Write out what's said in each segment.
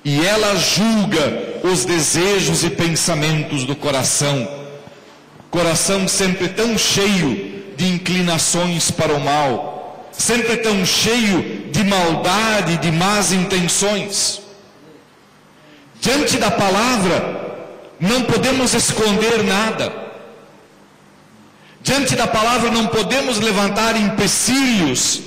e ela julga os desejos e pensamentos do coração. Coração sempre tão cheio de inclinações para o mal, sempre tão cheio de maldade e de más intenções. Diante da palavra, não podemos esconder nada. Diante da palavra não podemos levantar empecilhos.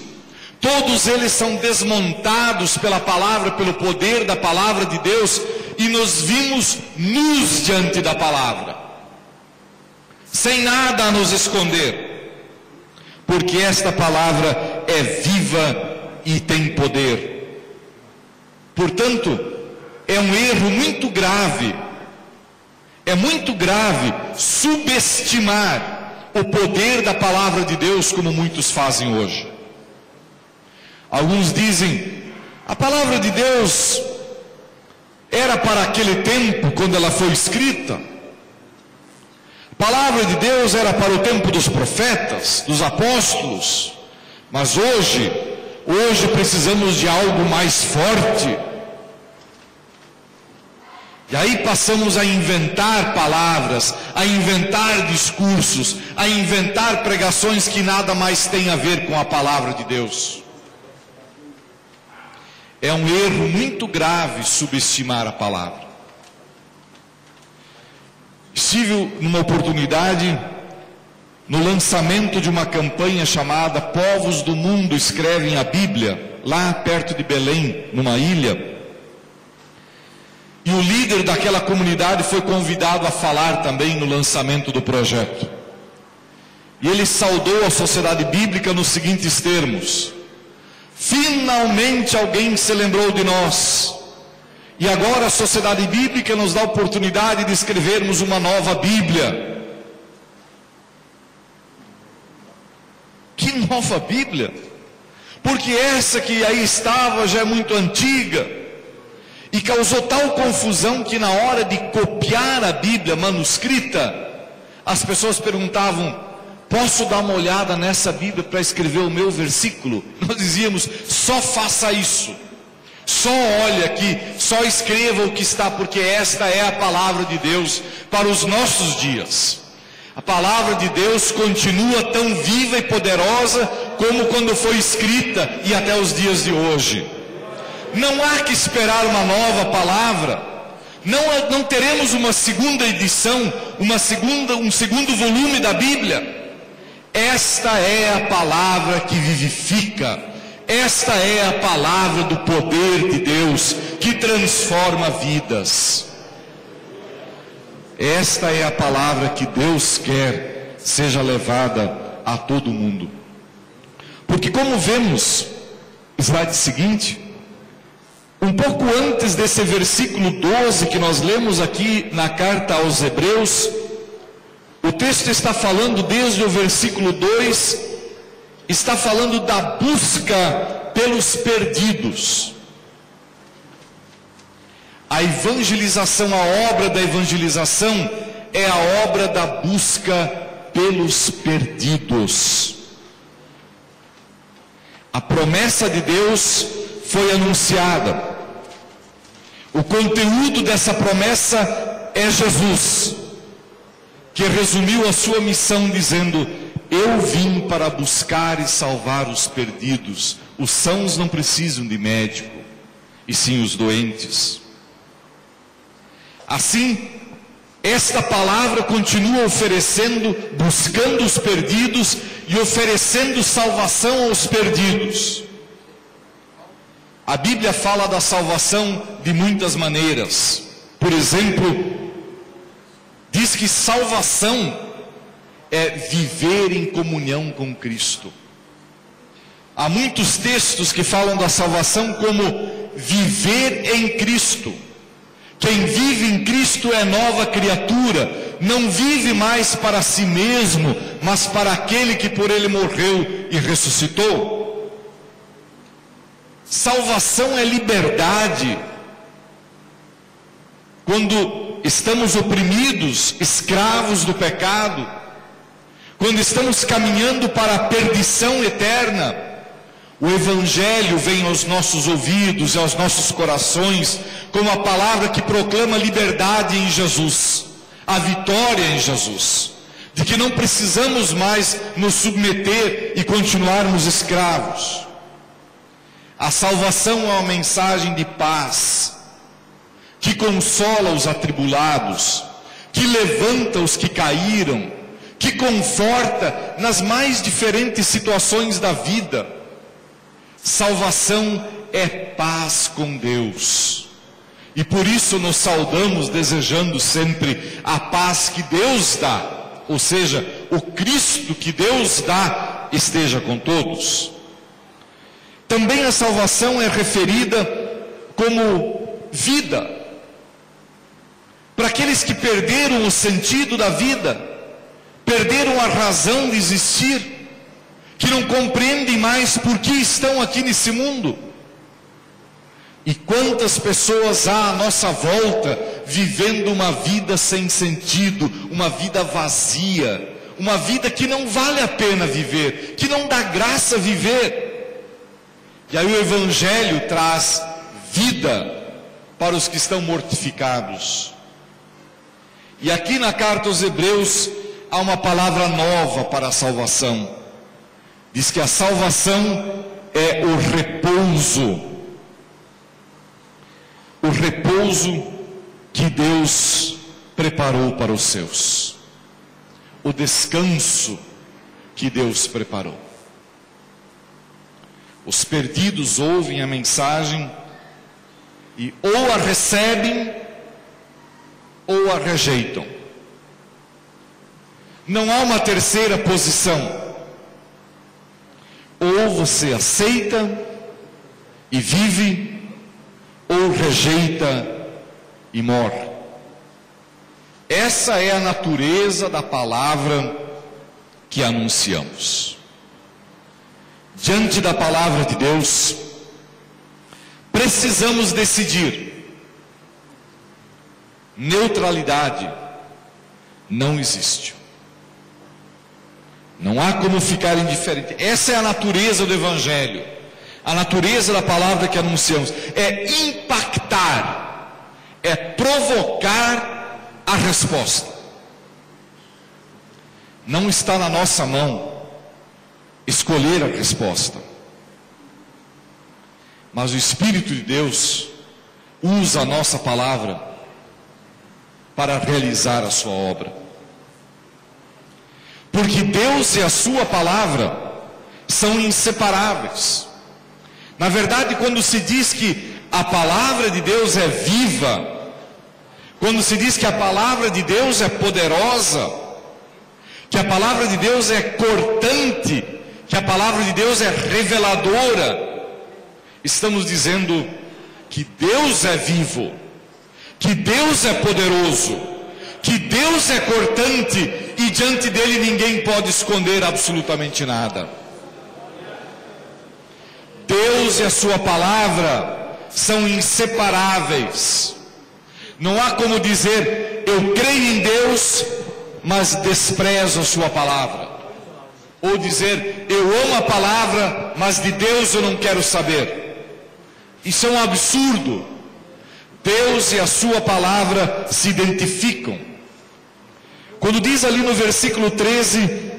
Todos eles são desmontados pela palavra, pelo poder da palavra de Deus, e nos vimos nus diante da palavra, sem nada a nos esconder, porque esta palavra é viva e tem poder. Portanto, é um erro muito grave, é muito grave subestimar o poder da palavra de Deus, como muitos fazem hoje. Alguns dizem, a palavra de Deus era para aquele tempo, quando ela foi escrita. A palavra de Deus era para o tempo dos profetas, dos apóstolos. Mas hoje precisamos de algo mais forte. E aí passamos a inventar palavras, a inventar discursos, a inventar pregações que nada mais têm a ver com a palavra de Deus. É um erro muito grave subestimar a palavra. Estive numa oportunidade no lançamento de uma campanha chamada Povos do Mundo Escrevem a Bíblia, lá perto de Belém, numa ilha. E o líder daquela comunidade foi convidado a falar também no lançamento do projeto. E ele saudou a sociedade bíblica nos seguintes termos: finalmente alguém se lembrou de nós, e agora a sociedade bíblica nos dá a oportunidade de escrevermos uma nova Bíblia. Que nova Bíblia? Porque essa que aí estava já é muito antiga, e causou tal confusão que na hora de copiar a Bíblia manuscrita, as pessoas perguntavam: posso dar uma olhada nessa Bíblia para escrever o meu versículo? Nós dizíamos: só faça isso, só olhe aqui, só escreva o que está, porque esta é a palavra de Deus para os nossos dias. A palavra de Deus continua tão viva e poderosa como quando foi escrita e até os dias de hoje. Não há que esperar uma nova palavra. Não teremos uma segunda edição, um segundo volume da Bíblia. Esta é a palavra que vivifica. Esta é a palavra do poder de Deus que transforma vidas. Esta é a palavra que Deus quer seja levada a todo mundo. Porque, como vemos, slide seguinte, um pouco antes desse versículo 12 que nós lemos aqui na carta aos Hebreus, o texto está falando desde o versículo 2, está falando da busca pelos perdidos. A evangelização, a obra da evangelização é a obra da busca pelos perdidos. A promessa de Deus foi anunciada. O conteúdo dessa promessa é Jesus, que resumiu a sua missão dizendo: eu vim para buscar e salvar os perdidos. Os sãos não precisam de médico, e sim os doentes. Assim, esta palavra continua oferecendo, buscando os perdidos e oferecendo salvação aos perdidos. A Bíblia fala da salvação de muitas maneiras. Por exemplo, diz que salvação é viver em comunhão com Cristo. Há muitos textos que falam da salvação como viver em Cristo. Quem vive em Cristo é nova criatura, não vive mais para si mesmo, mas para aquele que por ele morreu e ressuscitou. Salvação é liberdade. Quando estamos oprimidos, escravos do pecado, quando estamos caminhando para a perdição eterna, O Evangelho vem aos nossos ouvidos e aos nossos corações como a palavra que proclama liberdade em Jesus, a vitória em Jesus, de que não precisamos mais nos submeter e continuarmos escravos. A salvação é uma mensagem de paz, que consola os atribulados, que levanta os que caíram, que conforta nas mais diferentes situações da vida. Salvação é paz com Deus. E por isso nos saudamos desejando sempre a paz que Deus dá. Ou seja, o Cristo que Deus dá esteja com todos. Também a salvação é referida como vida. Para aqueles que perderam o sentido da vida, perderam a razão de existir, que não compreendem mais por que estão aqui nesse mundo. E quantas pessoas há à nossa volta vivendo uma vida sem sentido, uma vida vazia, uma vida que não vale a pena viver, que não dá graça viver. E aí o Evangelho traz vida para os que estão mortificados. E aqui na carta aos Hebreus há uma palavra nova para a salvação. Diz que a salvação é o repouso. O repouso que Deus preparou para os seus. O descanso que Deus preparou. Os perdidos ouvem a mensagem e ou a recebem ou a rejeitam. Não há uma terceira posição. Ou você aceita e vive, ou rejeita e morre. Essa é a natureza da palavra que anunciamos. Diante da palavra de Deus, precisamos decidir. Neutralidade não existe. Não há como ficar indiferente. Essa é a natureza do Evangelho. A natureza da palavra que anunciamos. É impactar. É provocar a resposta. Não está na nossa mão escolher a resposta. Mas o Espírito de Deus usa a nossa palavra para realizar a sua obra. Porque Deus e a sua palavra são inseparáveis. Na verdade, quando se diz que a palavra de Deus é viva, quando se diz que a palavra de Deus é poderosa, que a palavra de Deus é cortante, que a palavra de Deus é reveladora, estamos dizendo que Deus é vivo, que Deus é poderoso, que Deus é cortante e diante dele ninguém pode esconder absolutamente nada. Deus e a sua palavra são inseparáveis. Não há como dizer, eu creio em Deus, mas desprezo a sua palavra. Ou dizer, eu amo a palavra, mas de Deus eu não quero saber. Isso é um absurdo. Deus e a sua palavra se identificam. Quando diz ali no versículo 13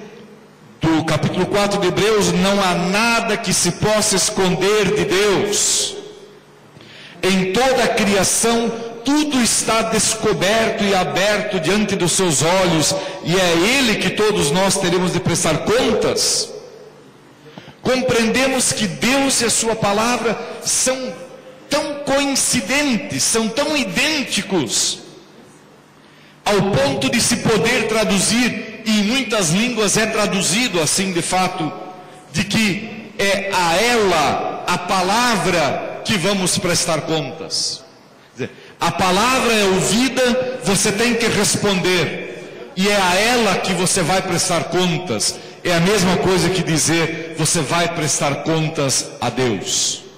do capítulo 4 de Hebreus, não há nada que se possa esconder de Deus. Em toda a criação, tudo está descoberto e aberto diante dos seus olhos, e é Ele que todos nós teremos de prestar contas. Compreendemos que Deus e a sua palavra são tão coincidentes, são tão idênticos, ao ponto de se poder traduzir, e em muitas línguas é traduzido assim de fato, de que é a ela, a palavra, que vamos prestar contas. Quer dizer, a palavra é ouvida, você tem que responder, e é a ela que você vai prestar contas. É a mesma coisa que dizer, você vai prestar contas a Deus.